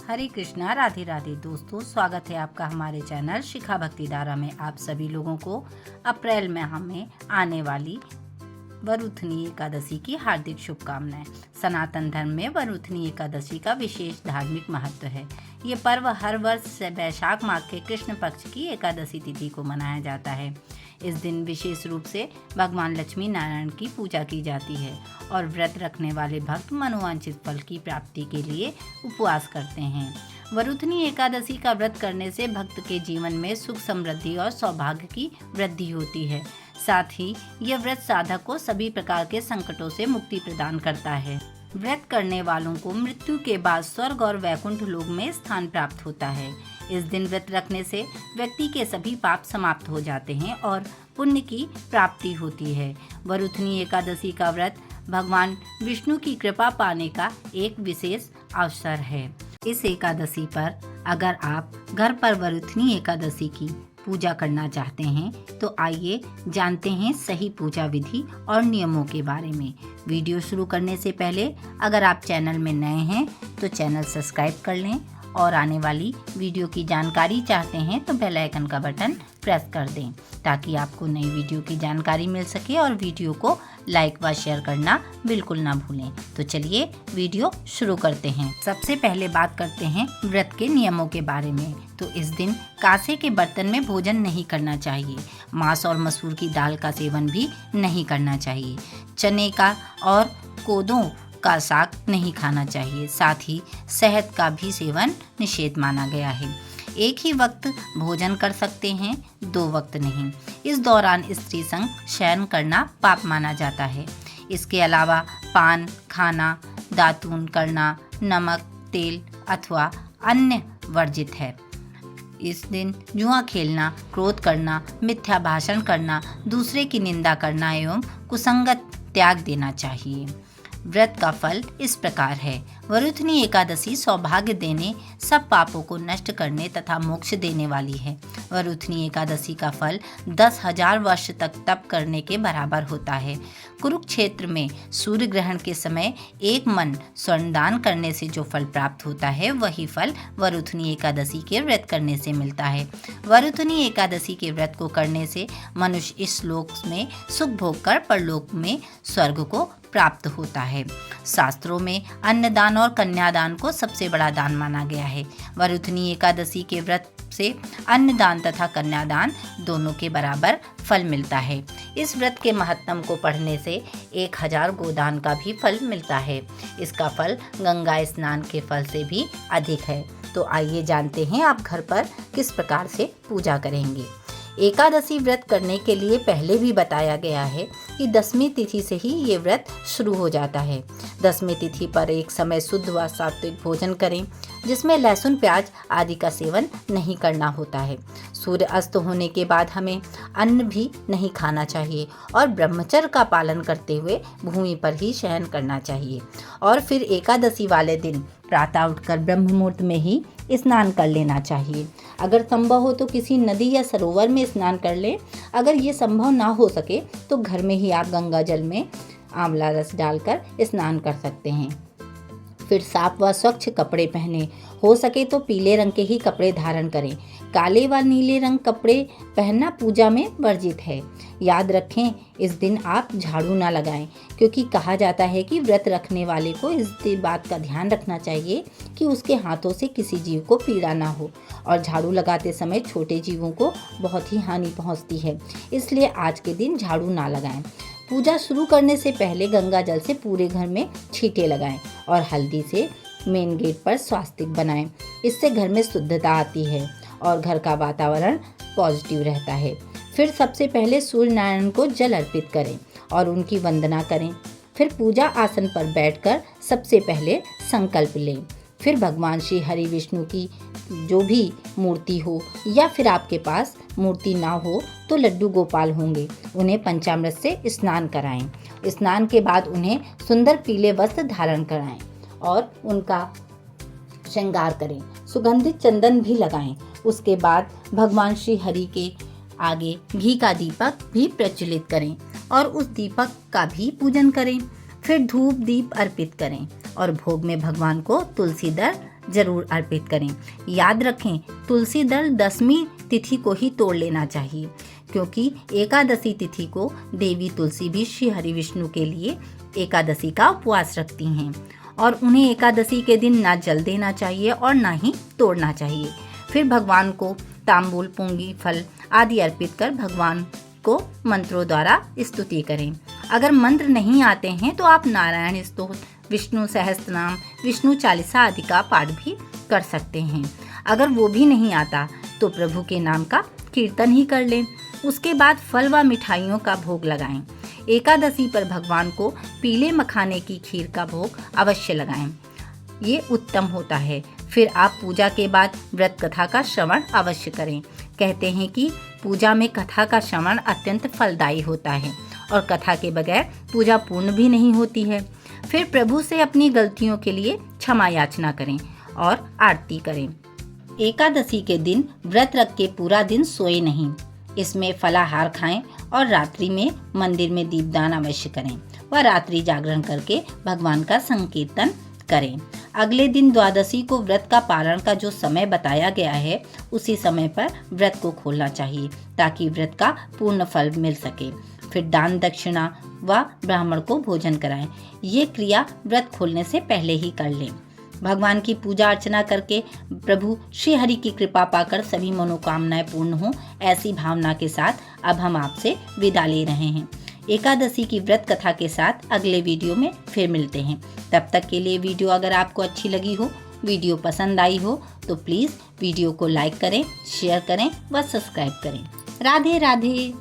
हरे कृष्णा, राधे राधे। दोस्तों, स्वागत है आपका हमारे चैनल शिखा भक्ति धारा में। आप सभी लोगों को अप्रैल माह में आने वाली वरुथनी एकादशी की हार्दिक शुभकामनाएं। सनातन धर्म में वरुथनी एकादशी का विशेष धार्मिक महत्व है। ये पर्व हर वर्ष वैशाख माह के कृष्ण पक्ष की एकादशी तिथि को मनाया जाता है। इस दिन विशेष रूप से भगवान लक्ष्मी नारायण की पूजा की जाती है और व्रत रखने वाले भक्त मनोवांछित फल की प्राप्ति के लिए उपवास करते हैं। वरुथनी एकादशी का व्रत करने से भक्त के जीवन में सुख, समृद्धि और सौभाग्य की वृद्धि होती है। साथ ही यह व्रत साधक को सभी प्रकार के संकटों से मुक्ति प्रदान करता है। व्रत करने वालों को मृत्यु के बाद स्वर्ग और वैकुंठ लोक में स्थान प्राप्त होता है। इस दिन व्रत रखने से व्यक्ति के सभी पाप समाप्त हो जाते हैं और पुण्य की प्राप्ति होती है। वरुथनी एकादशी का व्रत भगवान विष्णु की कृपा पाने का एक विशेष अवसर है। इस एकादशी पर अगर आप घर पर वरुथनी एकादशी की पूजा करना चाहते हैं तो आइए जानते हैं सही पूजा विधि और नियमों के बारे में। वीडियो शुरू करने से पहले अगर आप चैनल में नए हैं तो चैनल सब्सक्राइब कर लें और आने वाली वीडियो की जानकारी चाहते हैं तो बेल आइकन का बटन प्रेस कर दें ताकि आपको नई वीडियो की जानकारी मिल सके और वीडियो को लाइक व शेयर करना बिल्कुल ना भूलें। तो चलिए वीडियो शुरू करते हैं। सबसे पहले बात करते हैं व्रत के नियमों के बारे में। तो इस दिन कांसे के बर्तन में भोजन नहीं करना चाहिए। मांस और मसूर की दाल का सेवन भी नहीं करना चाहिए। चने का और कोदों का साग नहीं खाना चाहिए। साथ ही शहद का भी सेवन निषेध माना गया है। एक ही वक्त भोजन कर सकते हैं, 2 वक्त नहीं। इस दौरान स्त्री संग शयन करना पाप माना जाता है। इसके अलावा पान खाना, दातून करना, नमक, तेल अथवा अन्य वर्जित है। इस दिन जुआ खेलना, क्रोध करना, मिथ्या भाषण करना, दूसरे की निंदा करना एवं कुसंगत त्याग देना चाहिए। व्रत का फल इस प्रकार है। वरुथनी एकादशी सौभाग्य देने, सब पापों को नष्ट करने तथा मोक्ष देने वाली है। वरुथनी एकादशी का फल 10,000 वर्ष तक तप करने के बराबर होता है। कुरुक्षेत्र में सूर्य ग्रहण के समय 1 मन स्वर्णदान करने से जो फल प्राप्त होता है वही फल वरुथनी एकादशी के व्रत करने से मिलता है। वरुथनी एकादशी के व्रत को करने से मनुष्य इस लोक में सुख भोग कर परलोक में स्वर्ग को प्राप्त होता है। शास्त्रों में अन्नदान और कन्यादान को सबसे बड़ा दान माना गया है। वरुथनी एकादशी के व्रत से अन्नदान तथा कन्यादान दोनों के बराबर फल मिलता है। इस व्रत के महत्तम को पढ़ने से 1000 गोदान का भी फल मिलता है। इसका फल गंगा स्नान के फल से भी अधिक है। तो आइए जानते हैं आप घर पर किस प्रकार से पूजा करेंगे। एकादशी व्रत करने के लिए पहले भी बताया गया है कि 10वीं तिथि से ही ये व्रत शुरू हो जाता है। 10वीं तिथि पर एक समय शुद्ध व सात्विक भोजन करें जिसमें लहसुन, प्याज आदि का सेवन नहीं करना होता है। सूर्य अस्त होने के बाद हमें अन्न भी नहीं खाना चाहिए और ब्रह्मचर्य का पालन करते हुए भूमि पर ही शयन करना चाहिए। और फिर एकादशी वाले दिन प्रातः उठकर ब्रह्म मुहूर्त में ही स्नान कर लेना चाहिए। अगर संभव हो तो किसी नदी या सरोवर में स्नान कर लें। अगर ये संभव ना हो सके तो घर में ही आप गंगा जल में आंवला रस डालकर स्नान कर सकते हैं। फिर साफ व स्वच्छ कपड़े पहने, हो सके तो पीले रंग के ही कपड़े धारण करें। काले व नीले रंग कपड़े पहनना पूजा में वर्जित है। याद रखें, इस दिन आप झाड़ू ना लगाएं क्योंकि कहा जाता है कि व्रत रखने वाले को इस बात का ध्यान रखना चाहिए कि उसके हाथों से किसी जीव को पीड़ा ना हो और झाड़ू लगाते समय छोटे जीवों को बहुत ही हानि पहुंचती है। इसलिए आज के दिन झाड़ू ना लगाएं। पूजा शुरू करने से पहले गंगा जल से पूरे घर में छींटे लगाएं और हल्दी से मेन गेट पर स्वास्तिक बनाएं। इससे घर में शुद्धता आती है और घर का वातावरण पॉजिटिव रहता है। फिर सबसे पहले सूर्य नारायण को जल अर्पित करें और उनकी वंदना करें। फिर पूजा आसन पर बैठकर सबसे पहले संकल्प लें। फिर भगवान श्री हरि विष्णु की जो भी मूर्ति हो या फिर आपके पास मूर्ति ना हो तो लड्डू गोपाल होंगे, उन्हें पंचामृत से स्नान कराएं। स्नान के बाद उन्हें सुंदर पीले वस्त्र धारण कराएं और उनका श्रृंगार करें। सुगंधित चंदन भी लगाएं। उसके बाद भगवान श्री हरि के आगे घी का दीपक भी प्रज्वलित करें और उस दीपक का भी पूजन करें। फिर धूप दीप अर्पित करें और भोग में भगवान को तुलसी दल जरूर अर्पित करें। याद रखें, तुलसी दल 10वीं तिथि को ही तोड़ लेना चाहिए, क्योंकि एकादशी तिथि को देवी तुलसी भी श्री हरि विष्णु के लिए एकादशी का उपवास रखती हैं और उन्हें एकादशी के दिन ना जल देना चाहिए और ना ही तोड़ना चाहिए। फिर भगवान को तांबूल, पुंगी, फल आदि अर्पित कर भगवान को मंत्रों द्वारा स्तुति करें। अगर मंत्र नहीं आते हैं तो आप नारायण स्तोत्र, विष्णु सहस्त्रनाम, विष्णु चालीसा आदि का पाठ भी कर सकते हैं। अगर वो भी नहीं आता तो प्रभु के नाम का कीर्तन ही कर लें। उसके बाद फल व मिठाइयों का भोग लगाएं। एकादशी पर भगवान को पीले मखाने की खीर का भोग अवश्य लगाएं, ये उत्तम होता है। फिर आप पूजा के बाद व्रत कथा का श्रवण अवश्य करें। कहते हैं कि पूजा में कथा का श्रवण अत्यंत फलदायी होता है और कथा के बगैर पूजा पूर्ण भी नहीं होती है। फिर प्रभु से अपनी गलतियों के लिए क्षमा याचना करें और आरती करें। एकादशी के दिन व्रत रख के पूरा दिन सोए नहीं। इसमें फलाहार खाएं और रात्रि में मंदिर में दीपदान अवश्य करें व रात्रि जागरण करके भगवान का संकीर्तन करें। अगले दिन द्वादशी को व्रत का पारण का जो समय बताया गया है उसी समय पर व्रत को खोलना चाहिए ताकि व्रत का पूर्ण फल मिल सके। फिर दान दक्षिणा व ब्राह्मण को भोजन कराएं। ये क्रिया व्रत खोलने से पहले ही कर लें। भगवान की पूजा अर्चना करके प्रभु श्री हरि की कृपा पाकर सभी मनोकामनाएं पूर्ण हों, ऐसी भावना के साथ अब हम आपसे विदा ले रहे हैं। एकादशी की व्रत कथा के साथ अगले वीडियो में फिर मिलते हैं। तब तक के लिए वीडियो अगर आपको अच्छी लगी हो, वीडियो पसंद आई हो तो प्लीज़ वीडियो को लाइक करें, शेयर करें व सब्सक्राइब करें। राधे राधे।